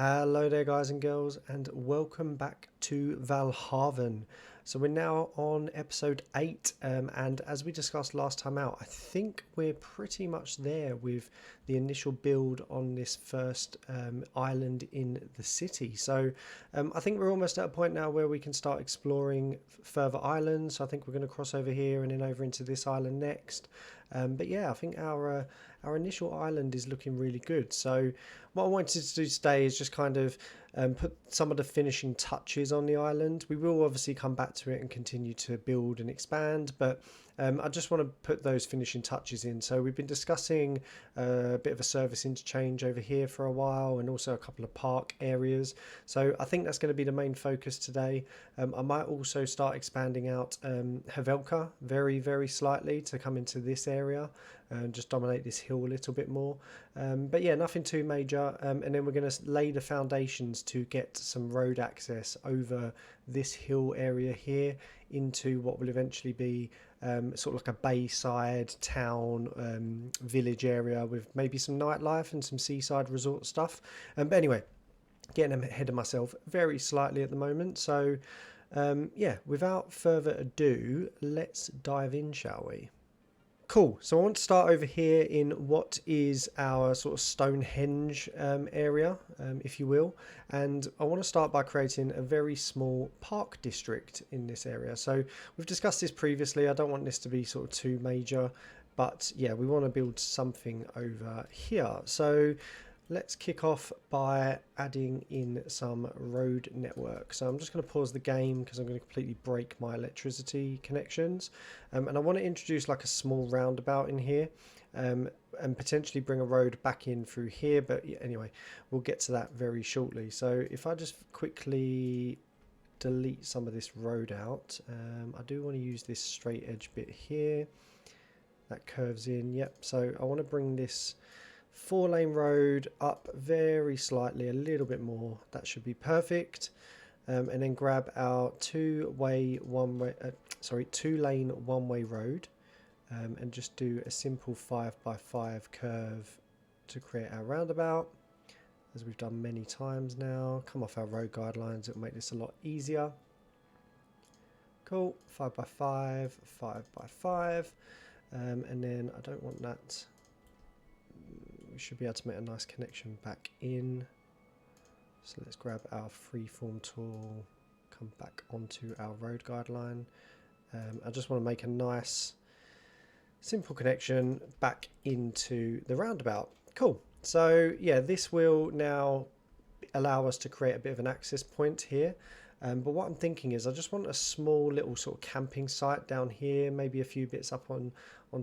Hello there guys and girls, and welcome back to Valhaven. So we're now on episode 8, and as we discussed last time out, I think we're pretty much there with the initial build on this first island in the city. So I think we're almost at a point now where we can start exploring further islands. So I think we're going to cross over here and then over into this island next. But yeah, I think our initial island is looking really good. So what I wanted to do today is just kind of put some of the finishing touches on the island. We will obviously come back to it and continue to build and expand, but I just want to put those finishing touches in. So we've been discussing a bit of a service interchange over here for a while, and also a couple of park areas. So I think that's going to be the main focus today. I might also start expanding out Havelka very slightly to come into this area and just dominate this hill a little bit more. But yeah, nothing too major. And then we're going to lay the foundations to get some road access over this hill area here into what will eventually be sort of like a bayside town village area with maybe some nightlife and some seaside resort stuff. But anyway, getting ahead of myself very slightly at the moment. So yeah, without further ado, let's dive in, shall we? Cool. So I want to start over here in what is our sort of Stonehenge area, if you will. And I want to start by creating a very small park district in this area. So we've discussed this previously. I don't want this to be sort of too major, but yeah, we want to build something over here. So let's kick off by adding in some road network. So I'm just going to pause the game because I'm going to completely break my electricity connections. And I want to introduce like a small roundabout in here and potentially bring a road back in through here. But yeah, anyway, we'll get to that very shortly. So if I just quickly delete some of this road out, I do want to use this straight edge bit here. That curves in. Yep. So I want to bring this 4-lane road up very slightly, a little bit more. That should be perfect. And then grab our two-lane one-way road, and just do a simple 5x5 curve to create our roundabout, as we've done many times now. Come off our road guidelines, it'll make this a lot easier. Cool. 5x5, 5x5, and then I don't want that. We should be able to make a nice connection back in. So let's grab our freeform tool, come back onto our road guideline. I just want to make a nice simple connection back into the roundabout. Cool. So yeah, this will now allow us to create a bit of an access point here. But what I'm thinking is I just want a small little sort of camping site down here, maybe a few bits up on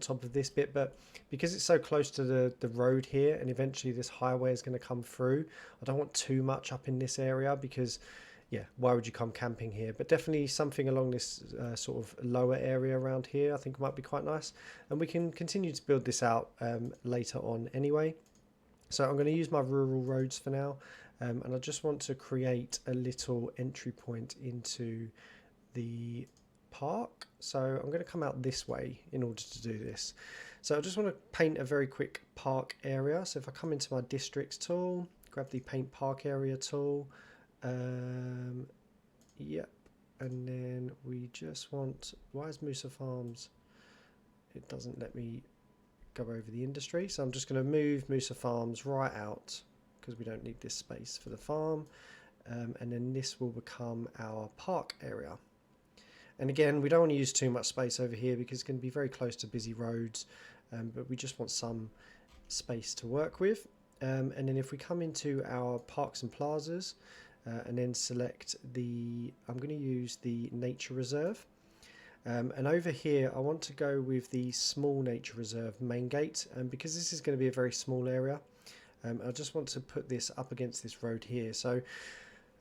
top of this bit, but because it's so close to the road here and eventually this highway is going to come through, I don't want too much up in this area because yeah, why would you come camping here? But definitely something along this sort of lower area around here I think might be quite nice, and we can continue to build this out later on anyway. So I'm going to use my rural roads for now. And I just want to create a little entry point into the park. So I'm going to come out this way in order to do this. So I just want to paint a very quick park area. So if I come into my districts tool, grab the paint park area tool. Yep. And then we just want, why is Musa Farms? It doesn't let me go over the industry. So I'm just going to move Musa Farms right out, because we don't need this space for the farm, and then this will become our park area. And again, we don't want to use too much space over here because it's going to be very close to busy roads, but we just want some space to work with. And then if we come into our parks and plazas and then select I'm going to use the nature reserve. And over here I want to go with the small nature reserve main gate, because this is going to be a very small area. I just want to put this up against this road here. So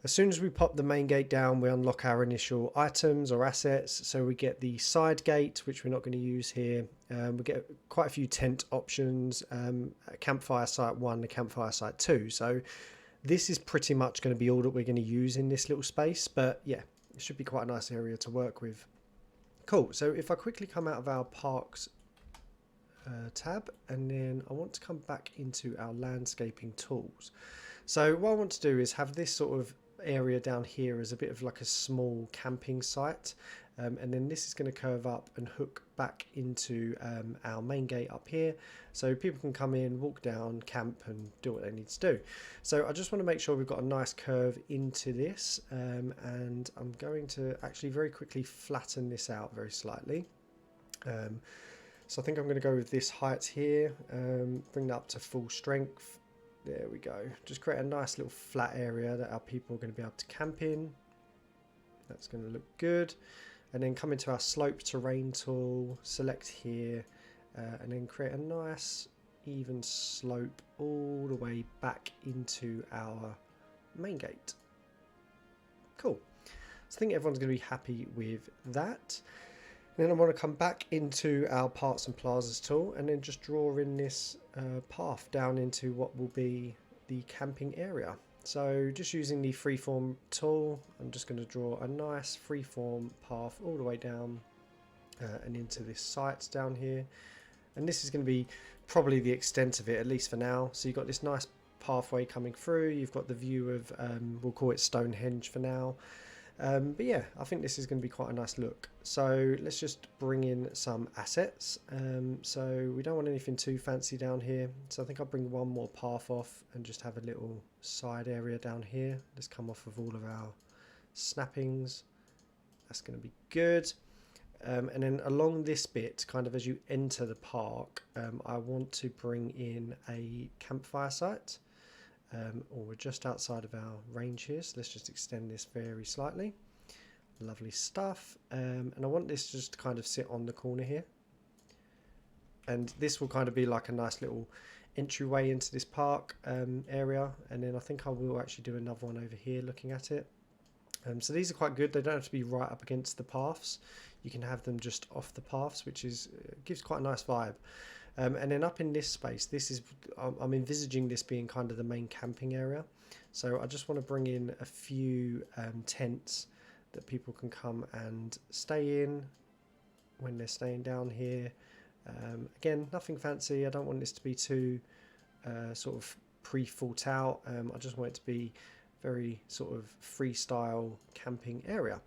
as soon as we pop the main gate down, we unlock our initial items or assets. So we get the side gate, which we're not going to use here. We get quite a few tent options, a campfire site 1, a campfire site 2. So this is pretty much going to be all that we're going to use in this little space. But yeah, it should be quite a nice area to work with. Cool. So if I quickly come out of our parks tab, and then I want to come back into our landscaping tools. So what I want to do is have this sort of area down here as a bit of like a small camping site, and then this is going to curve up and hook back into our main gate up here, so people can come in, walk down, camp and do what they need to do. So I just want to make sure we've got a nice curve into this, and I'm going to actually very quickly flatten this out very slightly. So I think I'm going to go with this height here, bring that up to full strength. There we go. Just create a nice little flat area that our people are going to be able to camp in. That's going to look good. And then come into our slope terrain tool, select here, and then create a nice even slope all the way back into our main gate. Cool. So I think everyone's going to be happy with that. And then I want to come back into our parts and plazas tool and then just draw in this path down into what will be the camping area. So just using the freeform tool, I'm just going to draw a nice freeform path all the way down and into this site down here. And this is going to be probably the extent of it, at least for now. So you've got this nice pathway coming through. You've got the view of, we'll call it Stonehenge for now. But yeah, I think this is going to be quite a nice look. So let's just bring in some assets. So we don't want anything too fancy down here. So I think I'll bring one more path off and just have a little side area down here. Let's come off of all of our snappings. That's going to be good. And then along this bit, kind of as you enter the park, I want to bring in a campfire site. Or we're just outside of our range here, so let's just extend this very slightly. Lovely stuff. And I want this just to kind of sit on the corner here, and this will kind of be like a nice little entryway into this park area. And then I think I will actually do another one over here looking at it. So these are quite good. They don't have to be right up against the paths. You can have them just off the paths, which is gives quite a nice vibe. And then up in this space, this is, I'm envisaging this being kind of the main camping area. So I just want to bring in a few tents that people can come and stay in when they're staying down here. Again, nothing fancy. I don't want this to be too sort of pre-thought out. I just want it to be very sort of freestyle camping area.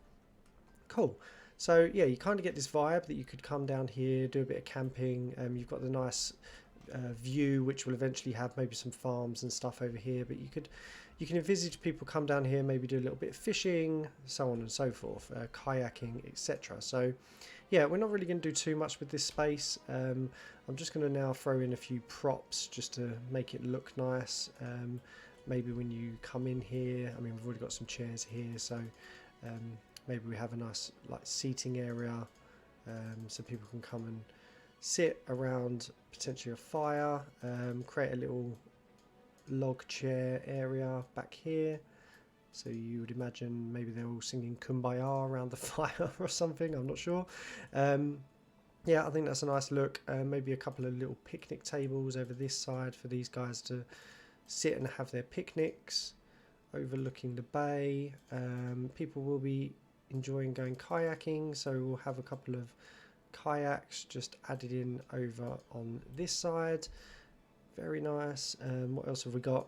Cool. So yeah, you kind of get this vibe that you could come down here, do a bit of camping. You've got the nice view, which will eventually have maybe some farms and stuff over here. But you can envisage people come down here, maybe do a little bit of fishing, so on and so forth, kayaking, etc. So yeah, we're not really going to do too much with this space. I'm just going to now throw in a few props just to make it look nice. Maybe when you come in here, I mean, we've already got some chairs here, so maybe we have a nice like seating area, so people can come and sit around potentially a fire, create a little log chair area back here. So you would imagine maybe they're all singing Kumbaya around the fire or something, I'm not sure. Yeah, I think that's a nice look. Maybe a couple of little picnic tables over this side for these guys to sit and have their picnics overlooking the bay. People will be enjoying going kayaking, so we'll have a couple of kayaks just added in over on this side. Very nice. What else have we got?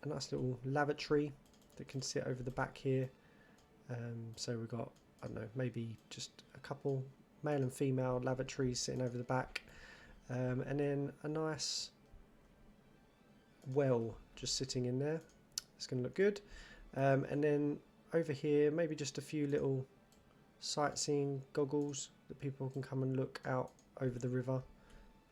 A nice little lavatory that can sit over the back here. So we've got, I don't know, maybe just a couple male and female lavatories sitting over the back, and then a nice well just sitting in there. It's going to look good. And then over here, maybe just a few little sightseeing goggles that people can come and look out over the river.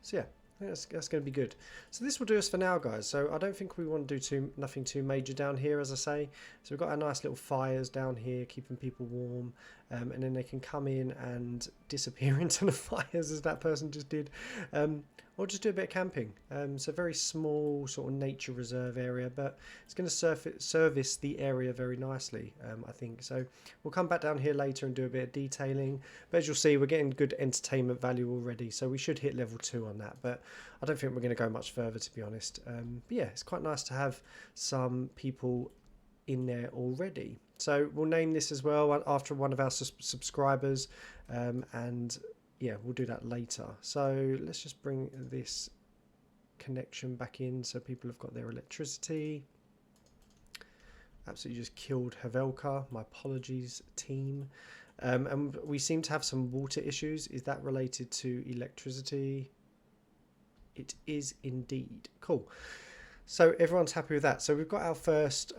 So yeah, I think that's going to be good. So this will do us for now, guys. So I don't think we want to do nothing too major down here, as I say. So we've got our nice little fires down here, keeping people warm, and then they can come in and disappear into the fires as that person just did. Or just do a bit of camping. So very small sort of nature reserve area, but it's going to service the area very nicely, I think. So we'll come back down here later and do a bit of detailing. But as you'll see, we're getting good entertainment value already, so we should hit level 2 on that. But I don't think we're going to go much further, to be honest. But yeah, it's quite nice to have some people in there already. So we'll name this as well after one of our subscribers, and yeah, we'll do that later. So let's just bring this connection back in so people have got their electricity. Absolutely just killed Havelka. My apologies, team. And we seem to have some water issues. Is that related to electricity? It is indeed. Cool. So everyone's happy with that. So we've got our first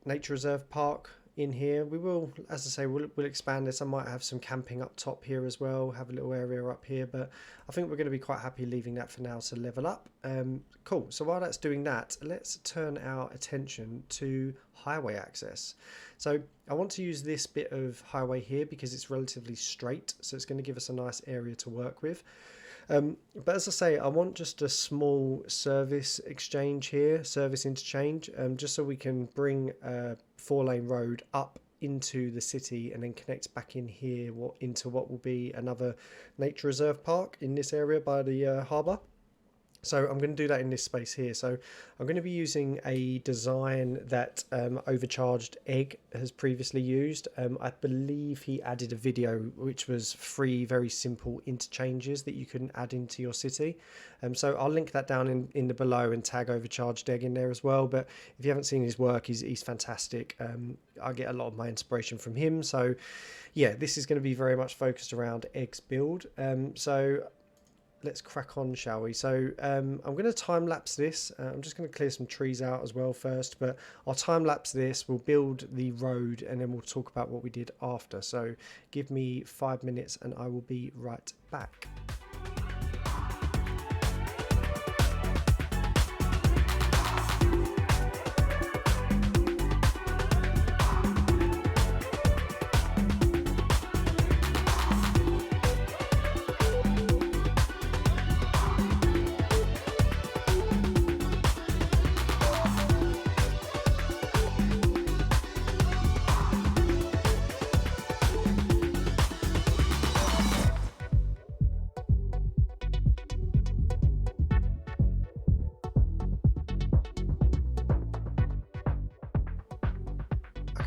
nature reserve park in here. We will, as I say, we'll expand this. I might have some camping up top here as well, have a little area up here, but I think we're going to be quite happy leaving that for now to level up. Cool. So while that's doing that, let's turn our attention to highway access. So I want to use this bit of highway here because it's relatively straight, so it's going to give us a nice area to work with. But as I say, I want just a small service exchange here, service interchange, just so we can bring a 4-lane road up into the city and then connect back in here into what will be another nature reserve park in this area by the harbour. So I'm going to do that in this space here. So I'm going to be using a design that overchargedegg has previously used. I believe he added a video which was 3 very simple interchanges that you can add into your city. So I'll link that down in the below and tag overchargedegg in there as well. But if you haven't seen his work, he's fantastic. I get a lot of my inspiration from him. So yeah, this is going to be very much focused around Egg's build. So let's crack on, shall we? So I'm going to time lapse this. I'm just going to clear some trees out as well first, but I'll time lapse this. We'll build the road and then we'll talk about what we did after. So give me 5 minutes and I will be right back.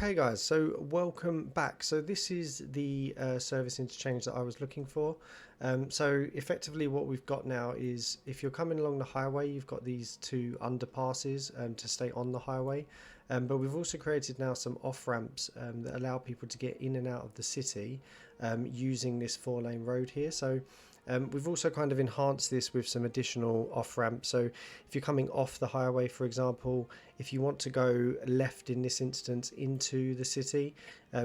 Okay guys, so welcome back. So this is the service interchange that I was looking for. So effectively what we've got now is if you're coming along the highway, you've got these 2 underpasses to stay on the highway. But we've also created now some off-ramps that allow people to get in and out of the city using this 4-lane road here. So we've also kind of enhanced this with some additional off-ramps. So if you're coming off the highway, for example, if you want to go left in this instance into the city,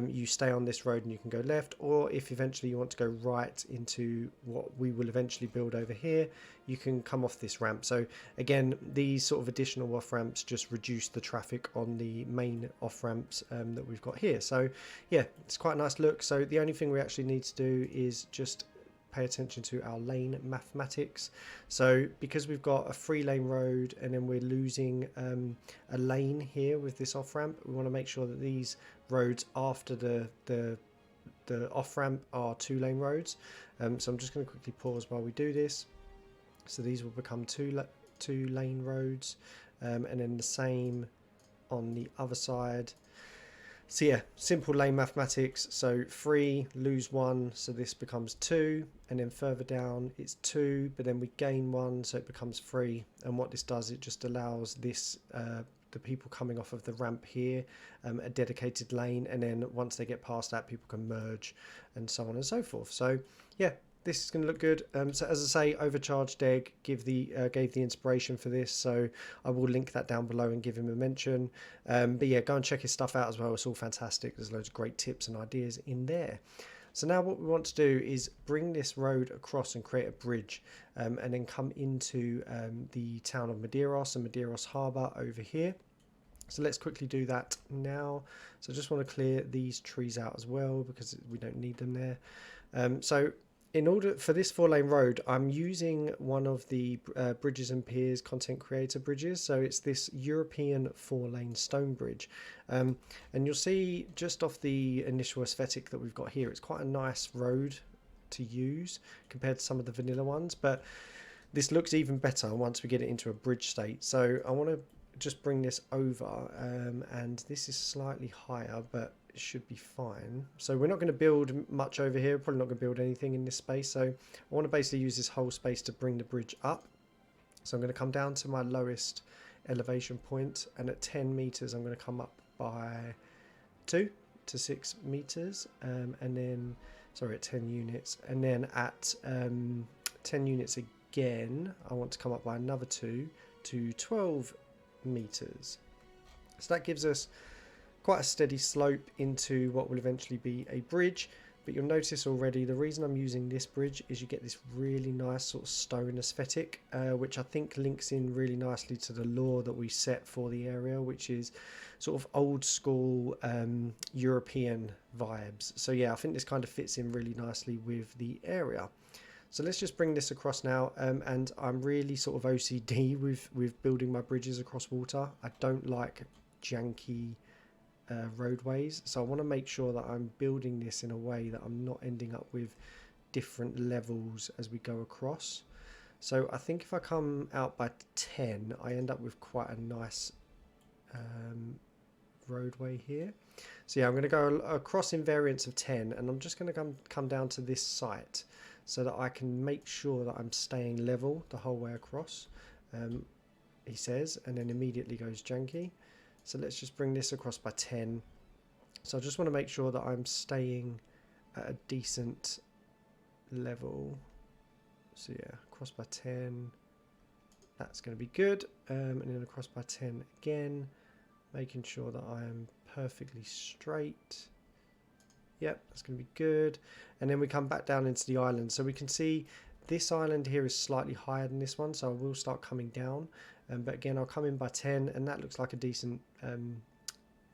you stay on this road and you can go left, or if eventually you want to go right into what we will eventually build over here, you can come off this ramp. So again, these sort of additional off-ramps just reduce the traffic on the main off-ramps that we've got here. So yeah, it's quite a nice look. So the only thing we actually need to do is just pay attention to our lane mathematics. So because we've got a 3-lane road and then we're losing a lane here with this off-ramp, we want to make sure that these roads after the off-ramp are 2-lane roads. So I'm just going to quickly pause while we do this. So these will become 2-lane roads, and then the same on the other side. So yeah, simple lane mathematics. So 3, lose 1, so this becomes 2, and then further down it's 2, but then we gain 1, so it becomes 3. And what this does, it just allows this the people coming off of the ramp here a dedicated lane, and then once they get past that, people can merge and so on and so forth. So yeah, this is going to look good. So as I say, overchargedegg gave the inspiration for this, so I will link that down below and give him a mention. But yeah, go and check his stuff out as well. It's all fantastic. There's loads of great tips and ideas in there. So now what we want to do is bring this road across and create a bridge, and then come into the town of Medeiros and Medeiros Harbour over here. So let's quickly do that now. So I just want to clear these trees out as well because we don't need them there. So in order for this 4-lane road, I'm using one of the Bridges and Piers content creator bridges. So it's this European 4-lane stone bridge. And you'll see just off the initial aesthetic that we've got here, it's quite a nice road to use compared to some of the vanilla ones. But this looks even better once we get it into a bridge state. So I want to just bring this over, and this is slightly higher, but it should be fine. So we're not going to build much over here, probably not going to build anything in this space. So I want to basically use this whole space to bring the bridge up. So I'm going to come down to my lowest elevation point, and at 10 meters I'm going to come up by 2 to 6 meters, and then at 10 units, and then at 10 units again I want to come up by another 2 to 12 meters. So that gives us quite a steady slope into what will eventually be a bridge. But you'll notice already the reason I'm using this bridge is you get this really nice sort of stone aesthetic, which I think links in really nicely to the lore that we set for the area, which is sort of old school European vibes. So yeah, I think this kind of fits in really nicely with the area. So let's just bring this across now, and I'm really sort of OCD with building my bridges across water. I don't like janky roadways, so I want to make sure that I'm building this in a way that I'm not ending up with different levels as we go across. So I think if I come out by 10, I end up with quite a nice roadway here. So yeah, I'm going to go across in variance of 10, and I'm just going to come down to this site so that I can make sure that I'm staying level the whole way across, he says, and then immediately goes janky. So let's just bring this across by 10. So I just want to make sure that I'm staying at a decent level. So yeah, across by 10. That's going to be good. And then across by 10 again, making sure that I am perfectly straight. Yep, that's going to be good. And then we come back down into the island. So we can see this island here is slightly higher than this one, so I will start coming down. But again, I'll come in by 10, and that looks like a decent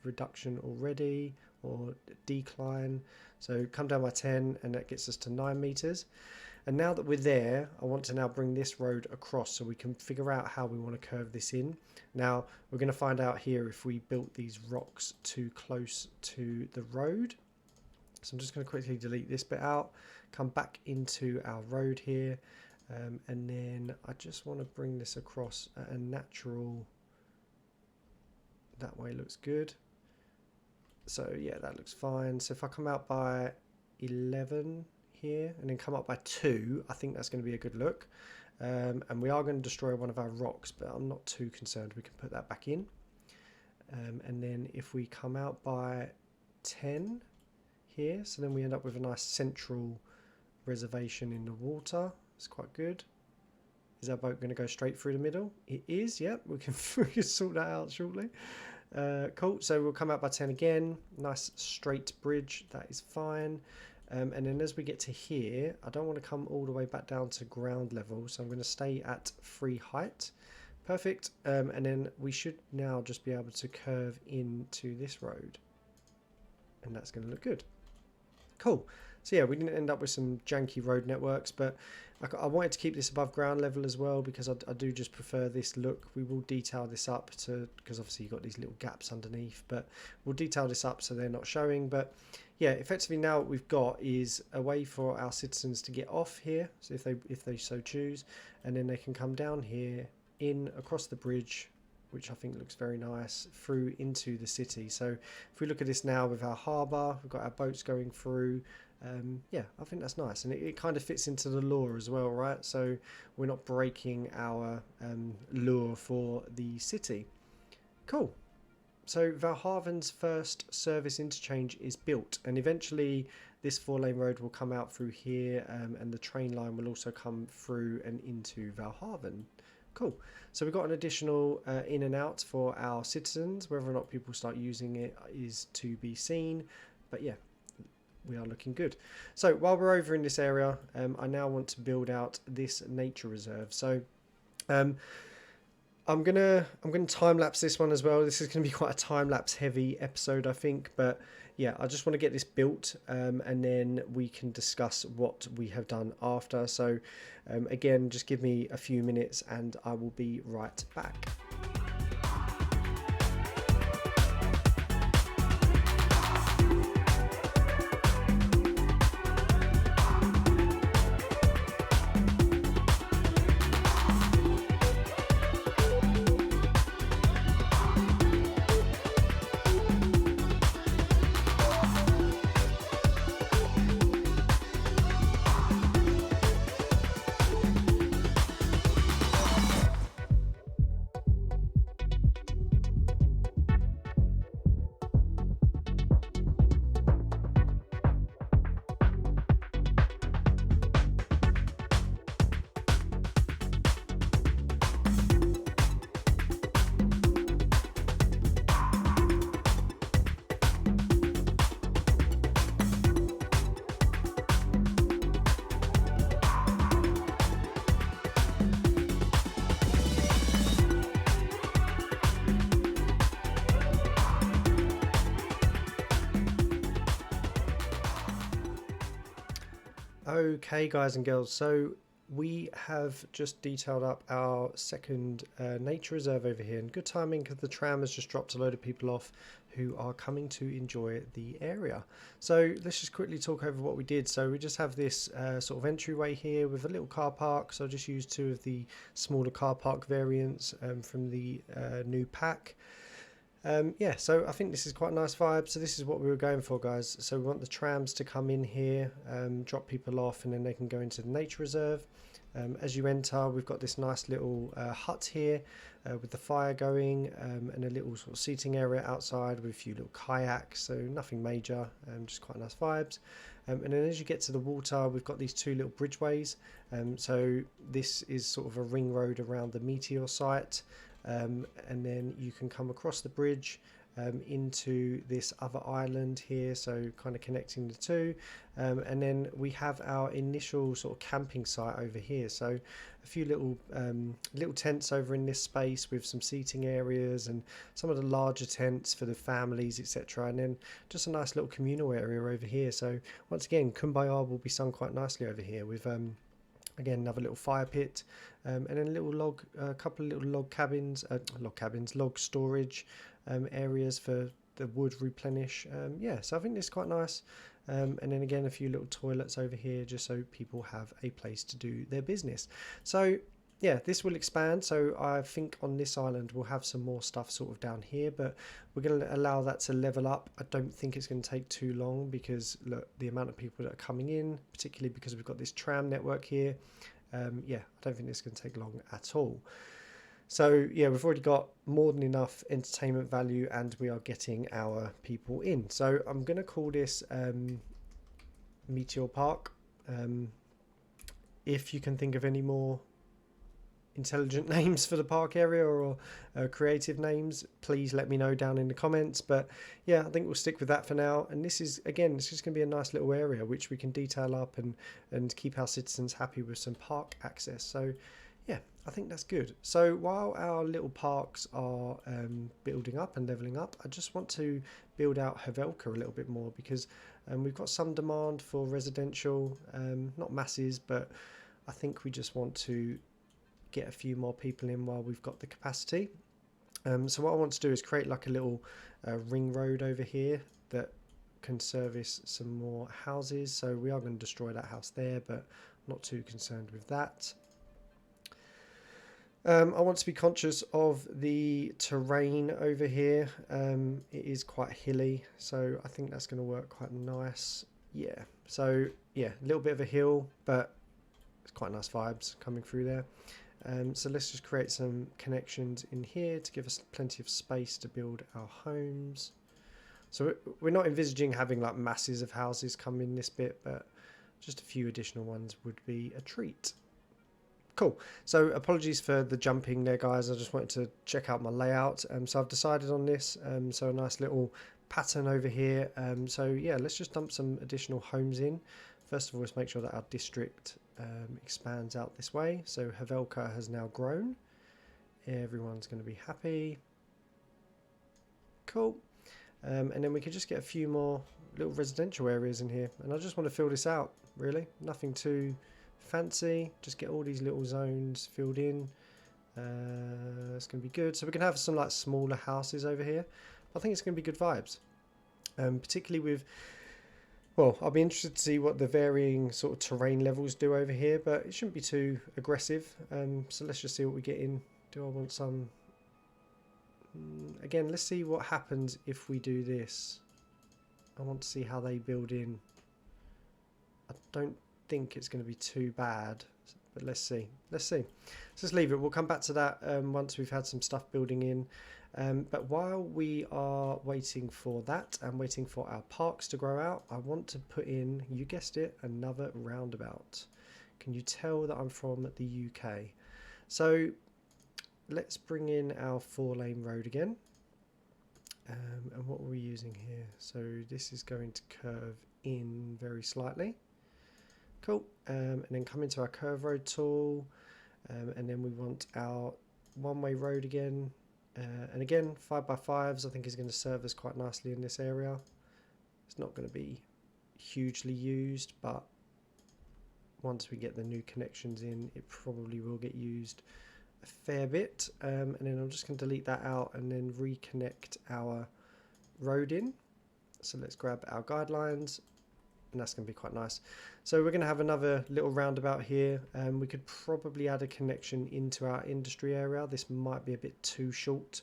reduction already, or decline. So come down by 10, and that gets us to 9 meters. And now that we're there, I want to now bring this road across so we can figure out how we want to curve this in. Now, we're going to find out here if we built these rocks too close to the road. So I'm just going to quickly delete this bit out, come back into our road here. And then I just want to bring this across at a natural, that way looks good. So yeah, that looks fine. So if I come out by 11 here and then come up by 2, I think that's going to be a good look. And we are going to destroy one of our rocks, but I'm not too concerned. We can put that back in. And then if we come out by 10 here, so then we end up with a nice central reservation in the water. It's quite good. Is our boat going to go straight through the middle? It is, yep. We can sort that out shortly. Cool. So we'll come out by 10 again. Nice straight bridge. That is fine. And then as we get to here, I don't want to come all the way back down to ground level. So I'm going to stay at free height. Perfect. And then we should now just be able to curve into this road. And that's going to look good. Cool. So yeah, we didn't end up with some janky road networks, but I wanted to keep this above ground level as well because I do just prefer this look. We will detail this up because obviously you've got these little gaps underneath, but we'll detail this up so they're not showing. But yeah, effectively now what we've got is a way for our citizens to get off here, so if they so choose, and then they can come down here, in across the bridge, which I think looks very nice, through into the city. So if we look at this now with our harbour, we've got our boats going through. Yeah, I think that's nice, and it kind of fits into the lore as well, right? So we're not breaking our lure for the city. Cool. So Valhaven's first service interchange is built, and eventually this 4-lane road will come out through here, and the train line will also come through and into Valhaven. Cool. So we've got an additional in and out for our citizens. Whether or not people start using it is to be seen, but yeah, we are looking good. So while we're over in this area, I now want to build out this nature reserve. So I'm gonna time lapse this one as well. This is gonna be quite a time lapse heavy episode, I think, but yeah, I just want to get this built, and then we can discuss what we have done after. So again, just give me a few minutes and I will be right back. Okay, guys and girls, so we have just detailed up our second nature reserve over here, and good timing because the tram has just dropped a load of people off who are coming to enjoy the area. So let's just quickly talk over what we did. So we just have this sort of entryway here with a little car park, so I just used two of the smaller car park variants from the new pack. Yeah, so I think this is quite a nice vibe. So this is what we were going for, guys. So we want the trams to come in here, drop people off, and then they can go into the nature reserve. As you enter, we've got this nice little hut here with the fire going, and a little sort of seating area outside with a few little kayaks. So nothing major, just quite nice vibes. And then as you get to the water, we've got these two little bridgeways. So this is sort of a ring road around the meteor site. And then you can come across the bridge into this other island here, so kind of connecting the two, and then we have our initial sort of camping site over here, so a few little tents over in this space with some seating areas and some of the larger tents for the families, etc., and then just a nice little communal area over here. So once again, Kumbaya will be sung quite nicely over here with again, another little fire pit, and then a little couple of little log storage areas for the wood replenish. Yeah, so I think this is quite nice. And then again, a few little toilets over here just so people have a place to do their business. So yeah, this will expand. So I think on this island we'll have some more stuff sort of down here, but we're going to allow that to level up. I don't think it's going to take too long because look, the amount of people that are coming in, particularly because we've got this tram network here. Yeah, I don't think this is going to take long at all. So yeah, we've already got more than enough entertainment value and we are getting our people in. So I'm going to call this Meteor Park. If you can think of any more intelligent names for the park area or creative names, please let me know down in the comments. But yeah, I think we'll stick with that for now. And this is, again, it's just going to be a nice little area which we can detail up and keep our citizens happy with some park access. So yeah, I think that's good. So while our little parks are building up and leveling up, I just want to build out Havelka a little bit more because we've got some demand for residential, not masses, but I think we just want to get a few more people in while we've got the capacity. So what I want to do is create like a little ring road over here that can service some more houses. So we are going to destroy that house there, but not too concerned with that. I want to be conscious of the terrain over here. It is quite hilly, so I think that's going to work quite nice. Yeah, so yeah, a little bit of a hill, but it's quite nice vibes coming through there. So let's just create some connections in here to give us plenty of space to build our homes. So we're not envisaging having like masses of houses come in this bit, but just a few additional ones would be a treat. Cool. So apologies for the jumping there, guys. I just wanted to check out my layout. So I've decided on this. So a nice little pattern over here. So yeah, let's just dump some additional homes in. First of all, let's make sure that our district expands out this way. So Havelka has now grown. Everyone's going to be happy. Cool. And then we could just get a few more little residential areas in here. And I just want to fill this out, really. Nothing too fancy, just get all these little zones filled in. It's going to be good. So we're going to have some like smaller houses over here. I think it's going to be good vibes, particularly with, well, I'll be interested to see what the varying sort of terrain levels do over here, but it shouldn't be too aggressive. So let's just see what we get in. Do I want some, again, let's see what happens if we do this. I want to see how they build in. I don't think it's going to be too bad, but let's see. So just leave it. We'll come back to that once we've had some stuff building in. But while we are waiting for that and waiting for our parks to grow out, I want to put in, you guessed it, another roundabout. Can you tell that I'm from the UK? So let's bring in our 4-lane road again. And what are we using here? So this is going to curve in very slightly. Cool. And then come into our curve road tool, and then we want our one-way road again. And again, 5x5s I think is going to serve us quite nicely in this area. It's not going to be hugely used, but once we get the new connections in, it probably will get used a fair bit. And then I'm just going to delete that out and then reconnect our road in. So let's grab our guidelines, and that's going to be quite nice. So we're going to have another little roundabout here. We could probably add a connection into our industry area. This might be a bit too short,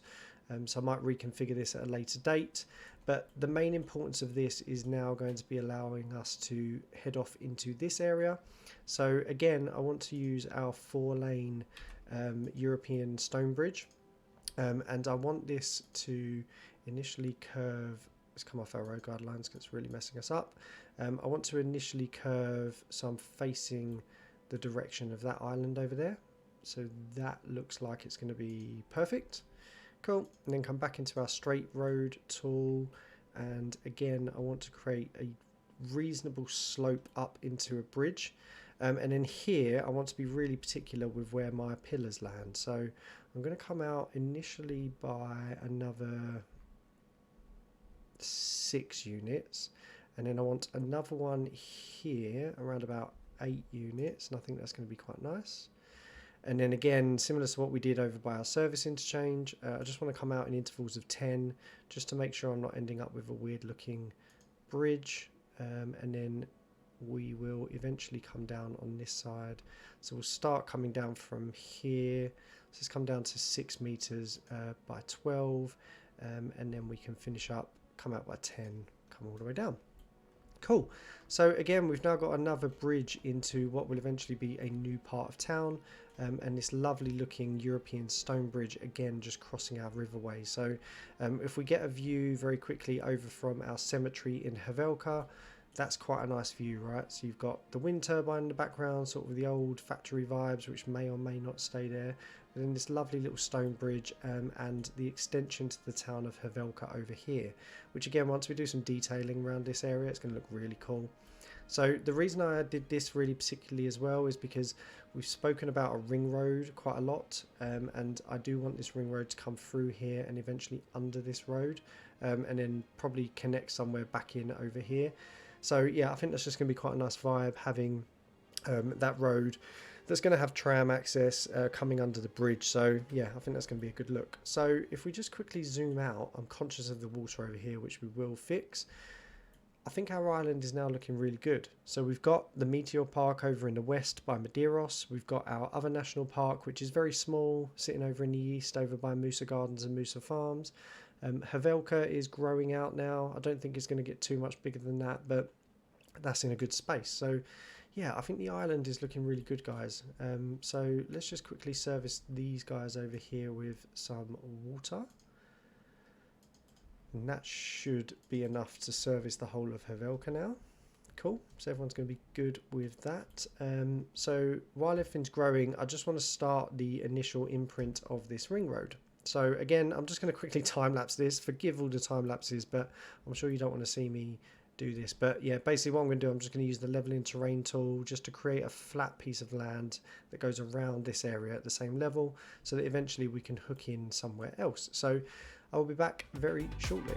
so I might reconfigure this at a later date. But the main importance of this is now going to be allowing us to head off into this area. So again, I want to use our 4-lane European stone bridge, and I want this to initially curve. Let's come off our road guidelines because it's really messing us up. I want to initially curve, so I'm facing the direction of that island over there. So that looks like it's going to be perfect. Cool. And then come back into our straight road tool. And again, I want to create a reasonable slope up into a bridge. And then here, I want to be really particular with where my pillars land. So I'm going to come out initially by another 6 units. And then I want another one here around about 8 units. And I think that's going to be quite nice. And then again, similar to what we did over by our service interchange, I just want to come out in intervals of 10 just to make sure I'm not ending up with a weird looking bridge. And then we will eventually come down on this side. So we'll start coming down from here. So let's come down to 6 meters by 12. And then we can finish up, come out by 10, come all the way down. Cool. So again, we've now got another bridge into what will eventually be a new part of town, and this lovely looking European stone bridge, again just crossing our riverway. So if we get a view very quickly over from our cemetery in Havelka, that's quite a nice view, right? So you've got the wind turbine in the background, sort of the old factory vibes, which may or may not stay there. But then this lovely little stone bridge, and the extension to the town of Havelka over here, which again, once we do some detailing around this area, it's going to look really cool. So the reason I did this really particularly as well is because we've spoken about a ring road quite a lot, and I do want this ring road to come through here and eventually under this road, and then probably connect somewhere back in over here. So yeah, I think that's just going to be quite a nice vibe, having that road that's going to have tram access coming under the bridge. So yeah, I think that's going to be a good look. So if we just quickly zoom out, I'm conscious of the water over here, which we will fix. I think our island is now looking really good. So we've got the Meteor Park over in the west by Madeiros. We've got our other national park, which is very small, sitting over in the east over by Musa Gardens and Musa Farms. Havelka is growing out now. I don't think it's going to get too much bigger than that, but that's in a good space. So yeah, I think the island is looking really good, guys. So let's just quickly service these guys over here with some water. And that should be enough to service the whole of Havelka now. Cool, so everyone's going to be good with that. So while everything's growing, I just want to start the initial imprint of this ring road. So again, I'm just going to quickly time-lapse this. Forgive all the time-lapses, but I'm sure you don't want to see me do this. But yeah, basically what I'm going to do, I'm just going to use the leveling terrain tool just to create a flat piece of land that goes around this area at the same level, so that eventually we can hook in somewhere else. So I will be back very shortly.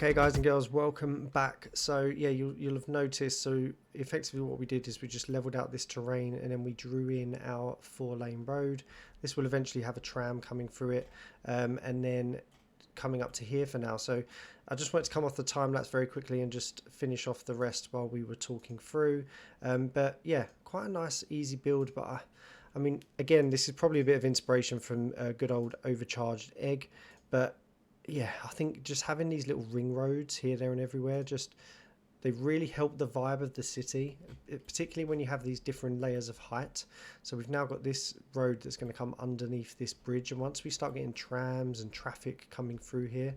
Okay guys and girls, welcome back. So yeah, you'll have noticed, so effectively what we did is we just leveled out this terrain and then we drew in our 4-lane road. This will eventually have a tram coming through it, and then coming up to here for now. So I just wanted to come off the time lapse very quickly and just finish off the rest while we were talking through. But yeah, quite a nice easy build, but I mean, again, this is probably a bit of inspiration from good old overcharged egg, but yeah, I think just having these little ring roads here, there, and everywhere, just they really help the vibe of the city, particularly when you have these different layers of height. So we've now got this road that's going to come underneath this bridge, and once we start getting trams and traffic coming through here,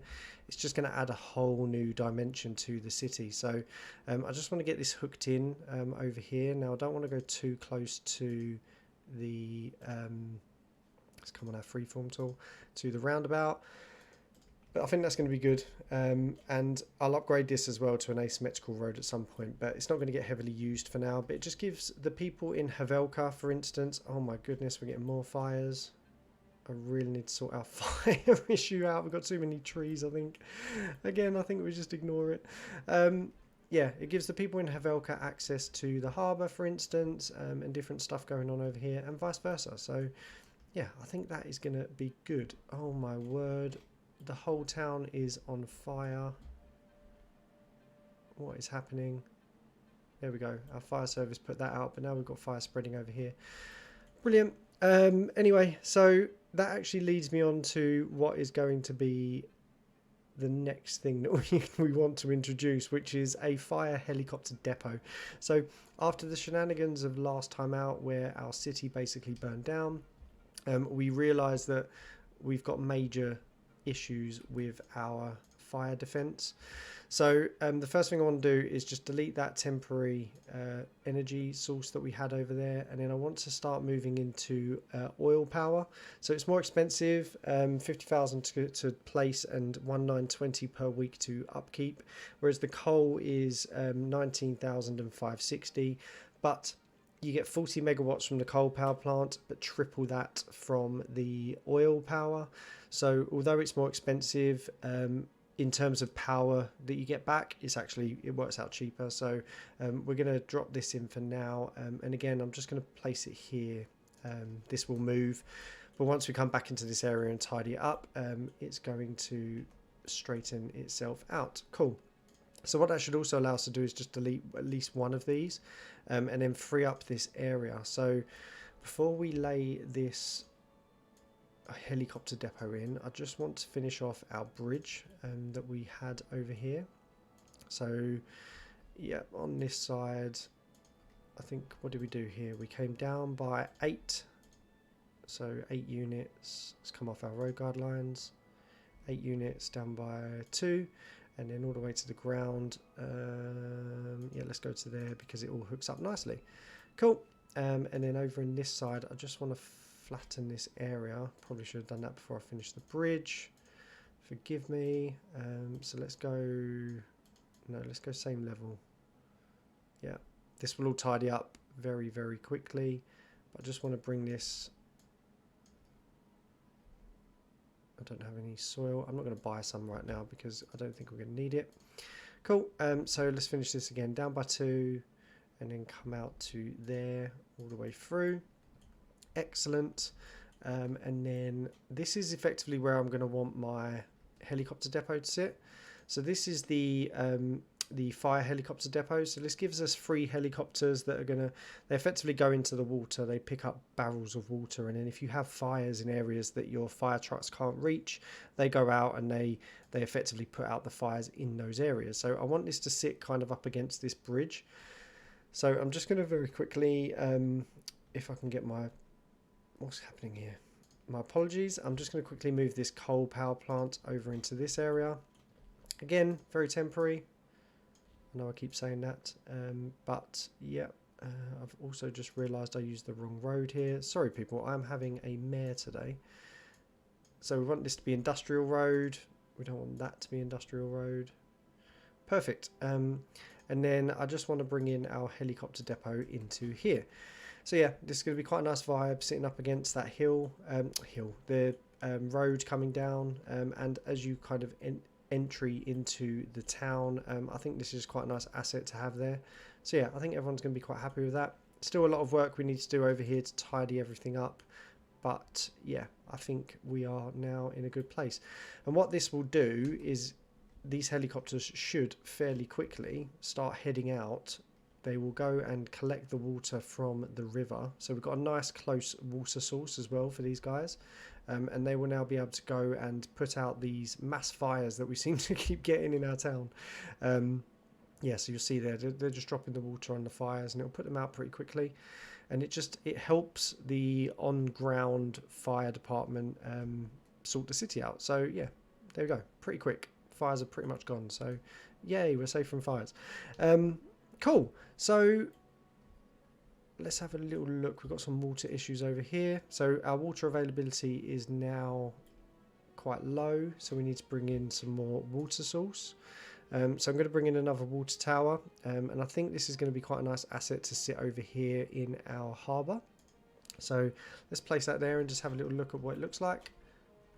it's just going to add a whole new dimension to the city. So I just want to get this hooked in over here. Now I don't want to go too close to the let's come on our freeform tool to the roundabout. But I think that's going to be good, and I'll upgrade this as well to an asymmetrical road at some point, but it's not going to get heavily used for now. But it just gives the people in Havelka, for instance, oh my goodness, we're getting more fires. I really need to sort our fire issue out. We've got too many trees, I think. Again, I think we just ignore it. Yeah, it gives the people in Havelka access to the harbour, for instance, and different stuff going on over here, and vice versa. So, yeah, I think that is going to be good. Oh my word. The whole town is on fire. What is happening? There we go. Our fire service put that out, but now we've got fire spreading over here. Brilliant. Anyway, so that actually leads me on to what is going to be the next thing that we want to introduce, which is a fire helicopter depot. So after the shenanigans of last time out, where our city basically burned down, we realised that we've got major issues with our fire defense. So the first thing I want to do is just delete that temporary energy source that we had over there, and then I want to start moving into oil power. So it's more expensive, 50,000 to place and 1920 per week to upkeep, whereas the coal is 19,560, but you get 40 megawatts from the coal power plant, but triple that from the oil power. So although it's more expensive, in terms of power that you get back, it works out cheaper. So we're going to drop this in for now. And again, I'm just going to place it here. This will move. But once we come back into this area and tidy it up, it's going to straighten itself out. Cool. So what that should also allow us to do is just delete at least one of these and then free up this area. So before we lay this helicopter depot in, I just want to finish off our bridge that we had over here. So yeah, on this side, I think, what did we do here? We came down by 8. So 8 units. Let's come off our road guard lines. 8 units down by 2. And then all the way to the ground. Yeah, let's go to there because it all hooks up nicely. Cool. And then over in this side, I just want to flatten this area. Probably should have done that before I finished the bridge. Forgive me. So let's go... No, let's go same level. Yeah, this will all tidy up very, very quickly. But I just want to bring this... I don't have any soil. I'm not going to buy some right now because I don't think we're going to need it. Cool. So let's finish this again. Down by 2 and then come out to there all the way through. Excellent. And then this is effectively where I'm going to want my helicopter depot to sit. So this is the fire helicopter depot. So this gives us 3 helicopters that are they effectively go into the water. They pick up barrels of water, and then if you have fires in areas that your fire trucks can't reach, they go out and they effectively put out the fires in those areas. So I want this to sit kind of up against this bridge. So I'm just going to very quickly, if I can get my... What's happening here? My apologies. I'm just going to quickly move this coal power plant over into this area. Again, very temporary. I know I keep saying that, but yeah, I've also just realised I used the wrong road here. Sorry people, I'm having a mare today. So we want this to be industrial road. We don't want that to be industrial road. Perfect. And then I just want to bring in our helicopter depot into here. So yeah, this is going to be quite a nice vibe, sitting up against that the road coming down, and as you kind of entry into the town, I think this is quite a nice asset to have there. So yeah, I think everyone's going to be quite happy with that. Still a lot of work we need to do over here to tidy everything up, but yeah, I think we are now in a good place. And what this will do is these helicopters should fairly quickly start heading out they will go and collect the water from the river. So we've got a nice close water source as well for these guys. And they will now be able to go and put out these mass fires that we seem to keep getting in our town. Yeah, so you'll see there, they're just dropping the water on the fires, and it'll put them out pretty quickly. And it helps the on-ground fire department sort the city out. So yeah, there we go, pretty quick. Fires are pretty much gone, so yay, we're safe from fires. Cool, so let's have a little look. We've got some water issues over here. So our water availability is now quite low, so we need to bring in some more water source. So I'm going to bring in another water tower, and I think this is going to be quite a nice asset to sit over here in our harbour. So let's place that there and just have a little look at what it looks like.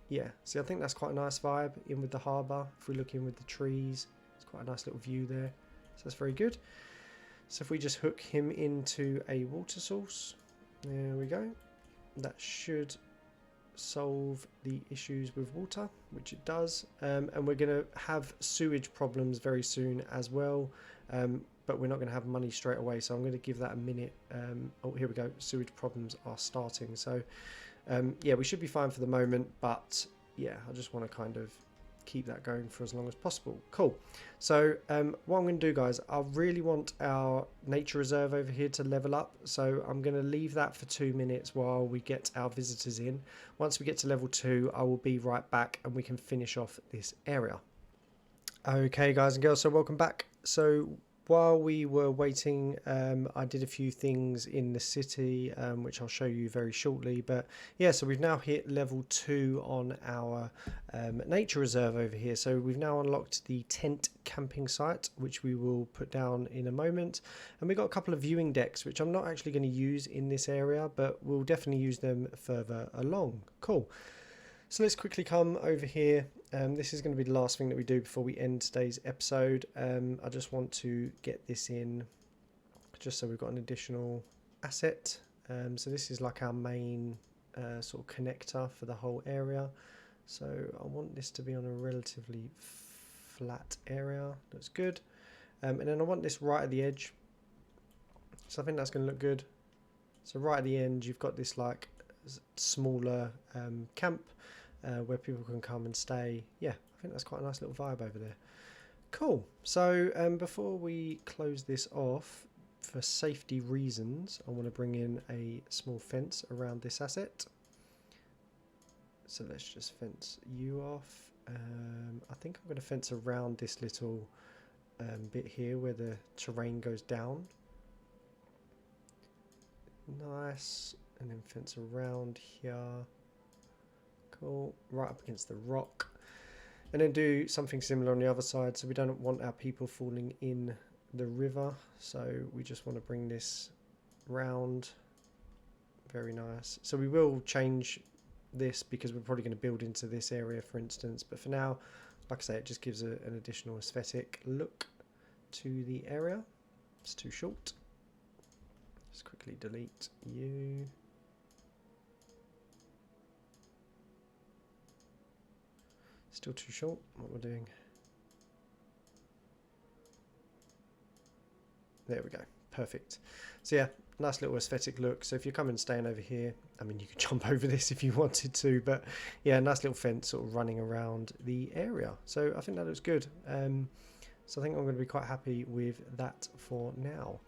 Yeah, see, I think that's quite a nice vibe in with the harbour. If we look in with the trees, it's quite a nice little view there, so that's very good. So if we just hook him into a water source, there we go, that should solve the issues with water, which it does. And we're going to have sewage problems very soon as well, but we're not going to have money straight away, so I'm going to give that a minute. Oh, here we go, sewage problems are starting. So yeah, we should be fine for the moment, but yeah, I just want to kind of keep that going for as long as possible. Cool. So what I'm going to do, guys, I really want our nature reserve over here to level up, so I'm going to leave that for 2 minutes while we get our visitors in. Once we get to level 2, I will be right back and we can finish off this area. Okay, guys and girls, so welcome back. So while we were waiting, I did a few things in the city, which I'll show you very shortly. But yeah, so we've now hit level 2 on our nature reserve over here. So we've now unlocked the tent camping site, which we will put down in a moment. And we've got a couple of viewing decks, which I'm not actually going to use in this area, but we'll definitely use them further along. Cool. So let's quickly come over here. This is going to be the last thing that we do before we end today's episode. I just want to get this in just so we've got an additional asset. So this is like our main sort of connector for the whole area. So I want this to be on a relatively flat area. That's good. And then I want this right at the edge. So I think that's going to look good. So right at the end, you've got this like smaller camp where people can come and stay. Yeah, I think that's quite a nice little vibe over there. Cool. So before we close this off, for safety reasons, I want to bring in a small fence around this asset. So let's just fence you off. I think I'm going to fence around this little bit here where the terrain goes down. Nice. And then fence around here. Cool. Right up against the rock. And then do something similar on the other side. So we don't want our people falling in the river. So we just want to bring this round. Very nice. So we will change this because we're probably going to build into this area, for instance. But for now, like I say, it just gives an additional aesthetic look to the area. It's too short. Just quickly delete you. Still too short, what we're doing. There we go, perfect. So yeah, nice little aesthetic look. So if you're coming and staying over here, I mean, you could jump over this if you wanted to, but yeah, nice little fence sort of running around the area. So I think that looks good. So I think I'm going to be quite happy with that for now.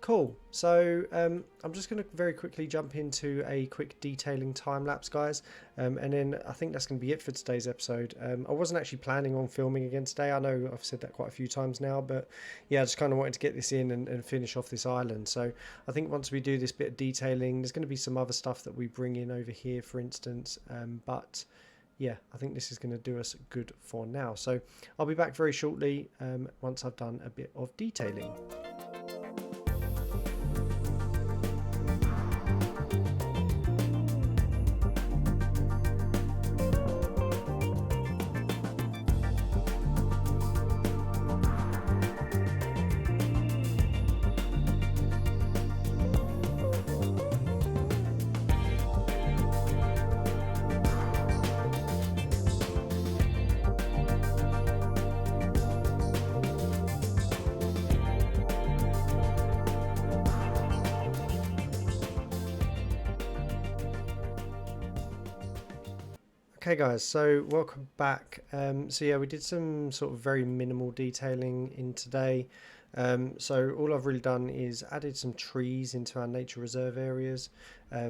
Cool. So I'm just going to very quickly jump into a quick detailing time lapse, guys, and then I think that's going to be it for today's episode. I wasn't actually planning on filming again today. I know I've said that quite a few times now, but yeah, I just kind of wanted to get this in and finish off this island. So I think once we do this bit of detailing, there's going to be some other stuff that we bring in over here, for instance, but yeah, I think this is going to do us good for now. So I'll be back very shortly once I've done a bit of detailing. Okay guys, so welcome back. So yeah, we did some sort of very minimal detailing in today. So all I've really done is added some trees into our nature reserve areas. I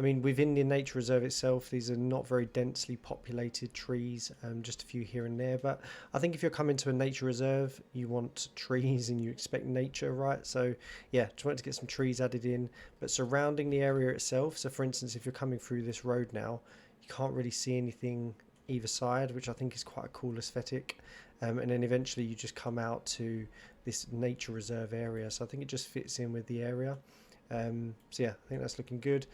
mean, within the nature reserve itself, these are not very densely populated trees, just a few here and there. But I think if you're coming to a nature reserve, you want trees and you expect nature, right? So yeah, just wanted to get some trees added in, but surrounding the area itself. So for instance, if you're coming through this road now, you can't really see anything either side, which I think is quite a cool aesthetic. And then eventually you just come out to this nature reserve area, so I think it just fits in with the area. So yeah, I think that's looking good.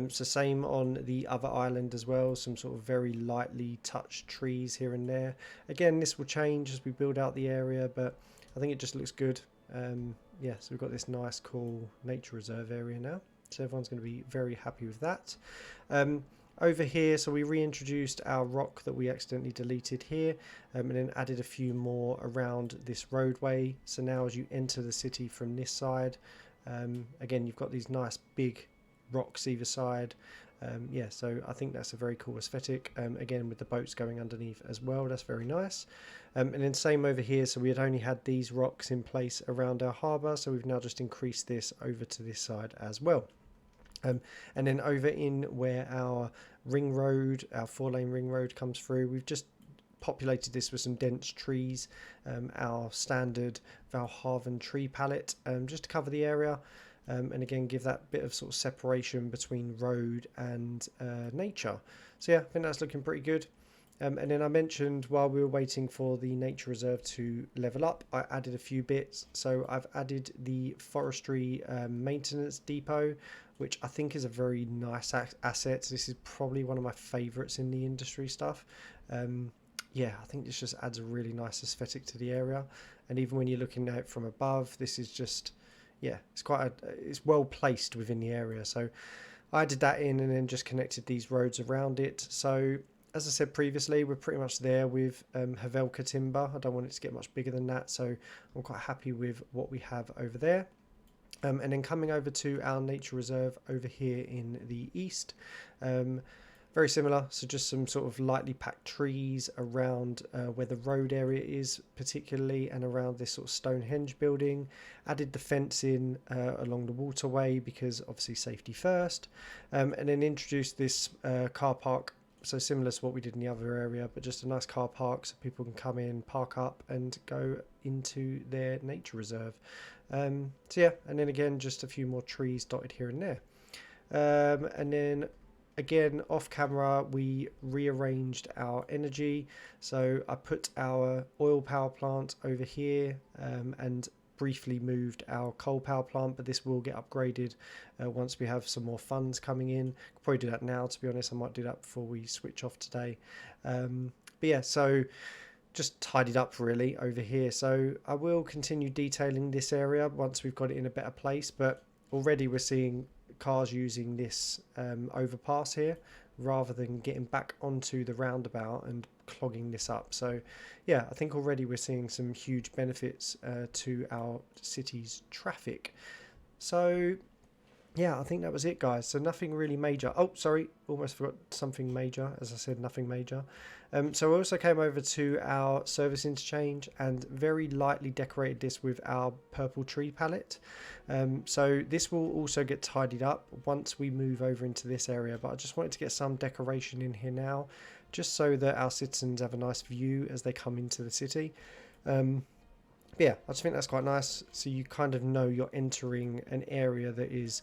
So same on the other island as well, some sort of very lightly touched trees here and there. Again, this will change as we build out the area, but I think it just looks good. Yeah, so we've got this nice cool nature reserve area now, so everyone's going to be very happy with that. Over here, so we reintroduced our rock that we accidentally deleted here, and then added a few more around this roadway. So now as you enter the city from this side, again you've got these nice big rocks either side. Yeah, so I think that's a very cool aesthetic. Again, with the boats going underneath as well, that's very nice. And then same over here, so we had only had these rocks in place around our harbour, so we've now just increased this over to this side as well. And then over in where our ring road, our 4-lane ring road comes through, we've just populated this with some dense trees, our standard Valhaven tree palette, just to cover the area, and again give that bit of sort of separation between road and nature. So yeah, I think that's looking pretty good. And then I mentioned while we were waiting for the nature reserve to level up, I added a few bits. So I've added the forestry maintenance depot, which I think is a very nice asset. This is probably one of my favorites in the industry stuff. Yeah, I think this just adds a really nice aesthetic to the area. And even when you're looking at it from above, this is just, yeah, it's well placed within the area. So I added that in and then just connected these roads around it. So as I said previously, we're pretty much there with Havelka timber. I don't want it to get much bigger than that, so I'm quite happy with what we have over there. And then coming over to our nature reserve over here in the east, very similar, so just some sort of lightly packed trees around where the road area is particularly, and around this sort of Stonehenge building. Added the fence in along the waterway because obviously safety first, and then introduced this car park. So similar to what we did in the other area, but just a nice car park so people can come in, park up and go into their nature reserve. So yeah, and then again just a few more trees dotted here and there. And then again off camera we rearranged our energy. So I put our oil power plant over here, and briefly moved our coal power plant, but this will get upgraded once we have some more funds coming in. Could probably do that now, to be honest. I might do that before we switch off today. But yeah, so just tidied up really over here. So I will continue detailing this area once we've got it in a better place, but already we're seeing cars using this overpass here rather than getting back onto the roundabout and clogging this up. So yeah, I think already we're seeing some huge benefits to our city's traffic. So yeah, I think that was it, guys. So nothing really major. Oh, sorry, almost forgot something major. As I said, nothing major. So I also came over to our service interchange and very lightly decorated this with our purple tree palette. So this will also get tidied up once we move over into this area, but I just wanted to get some decoration in here now, just so that our citizens have a nice view as they come into the city. Yeah, I just think that's quite nice. So you kind of know you're entering an area that is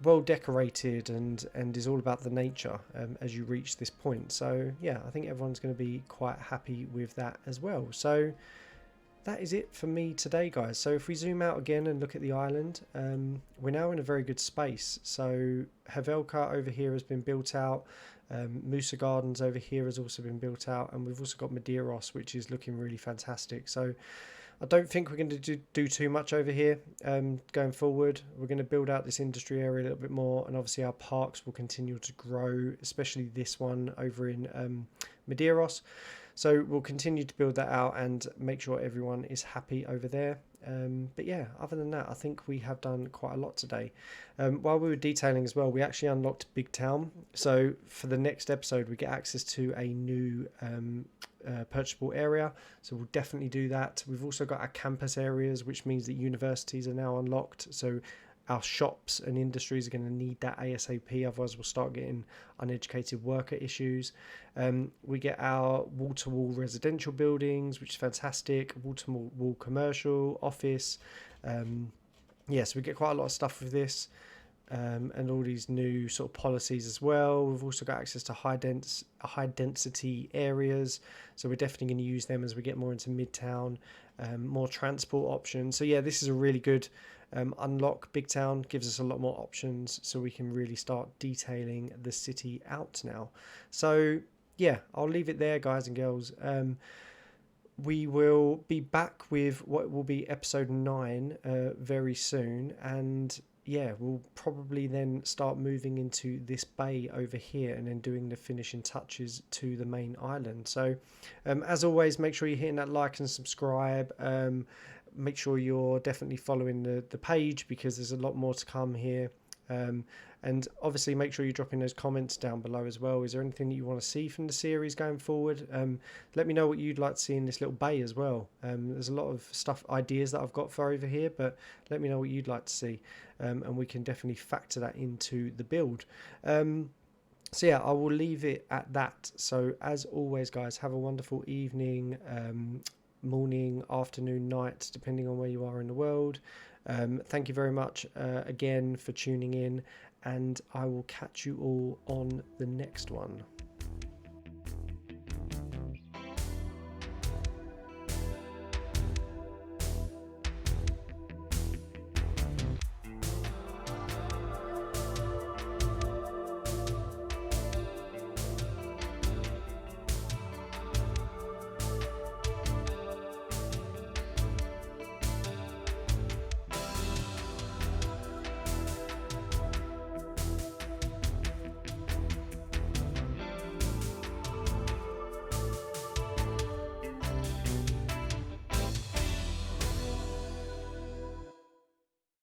well decorated and is all about the nature as you reach this point. So yeah, I think everyone's going to be quite happy with that as well. So that is it for me today, guys. So if we zoom out again and look at the island, we're now in a very good space. So Havelka over here has been built out. Musa Gardens over here has also been built out, and we've also got Medeiros, which is looking really fantastic. So I don't think we're going to do too much over here going forward. We're going to build out this industry area a little bit more, and obviously our parks will continue to grow, especially this one over in Medeiros. So we'll continue to build that out and make sure everyone is happy over there. But yeah, other than that, I think we have done quite a lot today. While we were detailing as well, we actually unlocked Big Town. So for the next episode, we get access to a new purchasable area. So we'll definitely do that. We've also got our campus areas, which means that universities are now unlocked. So our shops and industries are going to need that ASAP, otherwise we'll start getting uneducated worker issues. We get our wall-to-wall residential buildings, which is fantastic, wall-to-wall commercial, office. Yes, we get quite a lot of stuff with this, and all these new sort of policies as well. We've also got access to high density areas, so we're definitely going to use them as we get more into Midtown, more transport options. So yeah, this is a really good unlock. Big Town gives us a lot more options, so we can really start detailing the city out now. So yeah, I'll leave it there, guys and girls. We will be back with what will be episode 9 very soon, and yeah, we'll probably then start moving into this bay over here and then doing the finishing touches to the main island. So as always, make sure you're hitting that like and subscribe. Make sure you're definitely following the page, because there's a lot more to come here. And obviously make sure you're dropping those comments down below as well. Is there anything that you want to see from the series going forward? Let me know what you'd like to see in this little bay as well. There's a lot of ideas that I've got for over here, but let me know what you'd like to see, and we can definitely factor that into the build. So yeah, I will leave it at that. So as always, guys, have a wonderful evening, morning, afternoon, night, depending on where you are in the world. Thank you very much again for tuning in, and I will catch you all on the next one.